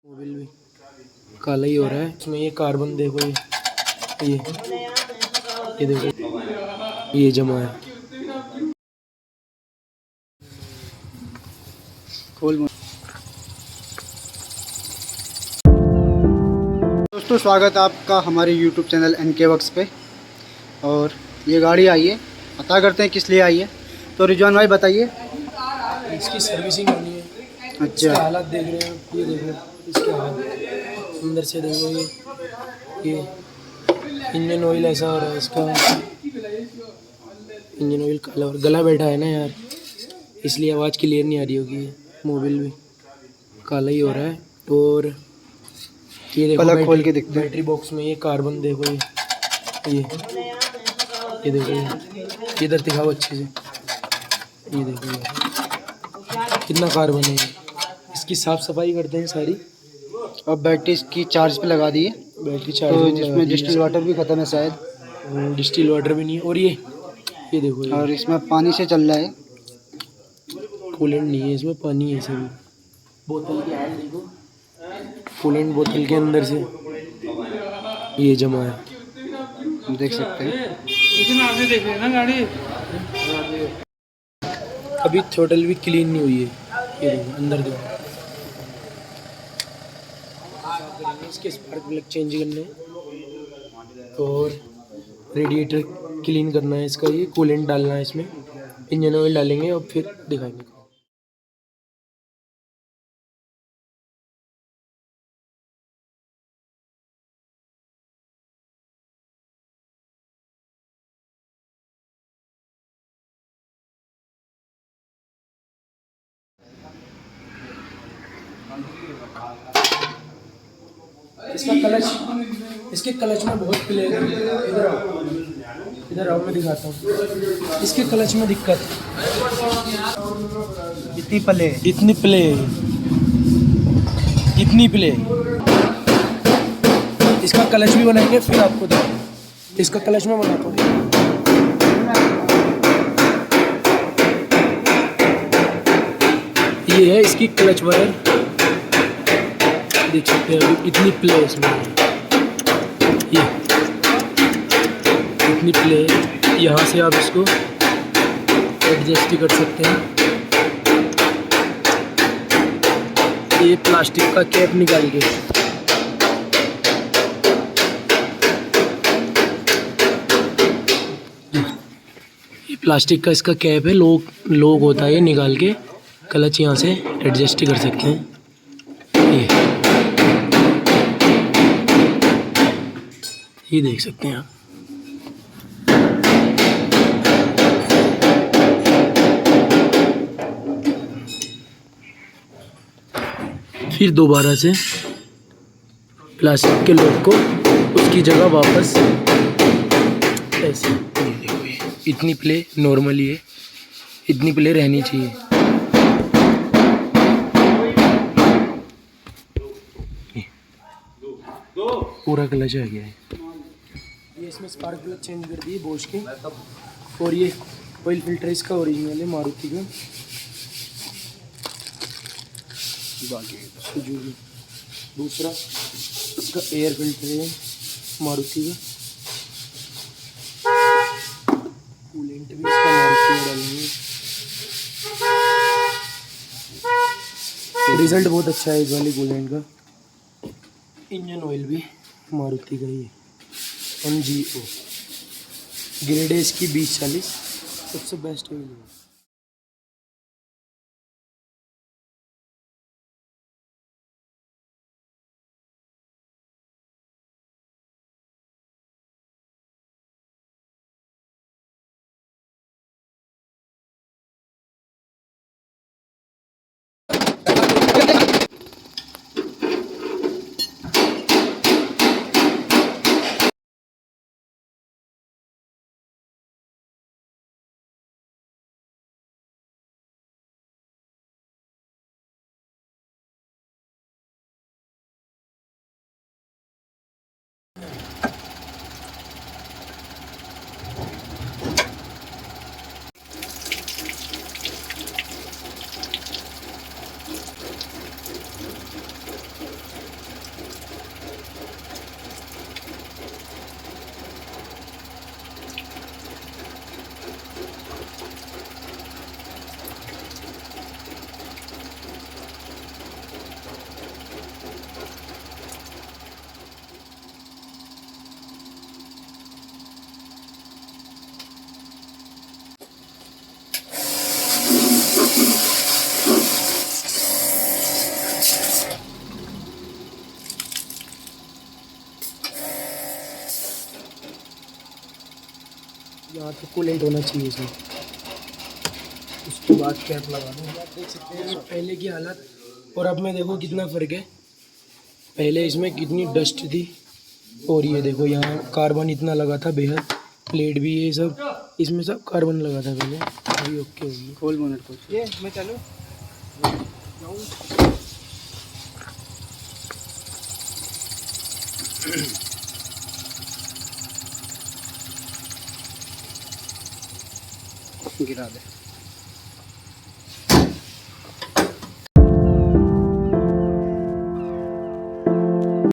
Mobil भी काला ही हो रहा है। इसमें ये कार्बन देखो, ये देखो ये जमा है। खोल। दोस्तों स्वागत है आपका हमारे YouTube चैनल NK वर्क्स पे। और ये गाड़ी आई है, पता करते हैं किस लिए आई है। तो रिजवान भाई बताइए। इसकी सर्विसिंग होनी है। इसके अच्छा, हालात देख रहे हैं, ये देखो इसके हालात अंदर से देखो। ये इंजन ऑयल ऐसा हो रहा है इसका, इंजन ऑयल काला और गला बैठा है ना यार, इसलिए आवाज़ क्लियर नहीं आ रही होगी। मोबिल भी काला ही हो रहा है। और ये देखो पलक खोल के दिखते हैं। बैटरी बॉक्स में ये कार्बन देखो, ये देखो इधर दिखाओ अच्छे से। ये देखो कितना कार्बन है। इसकी साफ़ सफाई करते हैं सारी। अब बैटरी इसकी चार्ज पे लगा दी है, बैटरी तो चार्ज जिसमें डिस्टिल वाटर भी ख़त्म है शायद। डिस्टिल वाटर भी नहीं है। और ये देखो और इसमें पानी से चल रहा है। कूलेंट नहीं है इसमें, पानी है सभी। बोतल की हाल देखो, कूलेंट बोतल के अंदर से ये जमा है, देख सकते हैं। आगे देख ना गाड़ी। अभी थ्रोटल भी क्लीन नहीं हुई है। ये देखो अंदर देखो। इसके स्पार्क प्लग चेंज करने हैं और रेडिएटर क्लीन करना है इसका। ये कूलेंट डालना है इसमें, इंजन ऑयल डालेंगे और फिर दिखाएंगे। इसका क्लच, इसके क्लच में बहुत प्ले है। इधर आओ मैं दिखाता हूँ। इसके क्लच में दिक्कत, इतनी पले इतनी प्ले, इतनी प्ले। इसका क्लच भी बनाएंगे फिर आपको दो। इसका क्लच में बनाता हूँ। ये है इसकी क्लच वायर, देख सकते हैं। अभी इतनी प्ले इसमें, ये इतनी प्ले। यहाँ से आप इसको एडजस्ट भी कर सकते हैं। ये प्लास्टिक का कैप निकाल के, ये प्लास्टिक का इसका कैप है, लॉक होता है। ये निकाल के क्लच यहाँ से एडजस्ट ही कर सकते हैं। ये देख सकते हैं आप। फिर दोबारा से प्लास्टिक के लॉक को उसकी जगह वापस ऐसे। ये देखो, ये इतनी प्ले नॉर्मली है, इतनी प्ले रहनी चाहिए। पूरा क्लच आ गया है। ये इसमें स्पार्क प्लग चेंज कर दिए बोश के। और ये ऑयल फिल्टर इसका ओरिजिनल है मारुति का, सुजुकी। दूसरा इसका एयर फिल्टर है मारुति का। कूलेंट भी इसका मारुति का डालेंगे। रिजल्ट बहुत अच्छा है इस वाली कूलेंट का। इंजन ऑयल भी मारुति का ही है, MGO ग्रेड है इसकी 2040, सबसे बेस्ट ऑयल है। यहाँ तक कूलेंट होना चाहिए इसमें। उसके बाद कैप लगा दूँ। आप देख सकते हैं पहले की हालत और अब में देखो कितना फ़र्क है। पहले इसमें कितनी डस्ट थी और ये देखो यहाँ कार्बन इतना लगा था बेहद। प्लेट भी ये सब इसमें सब कार्बन लगा था पहले। अभी ओके होगी। खोल बोनेट खोल। ये मैं चलूँ गिरा दे।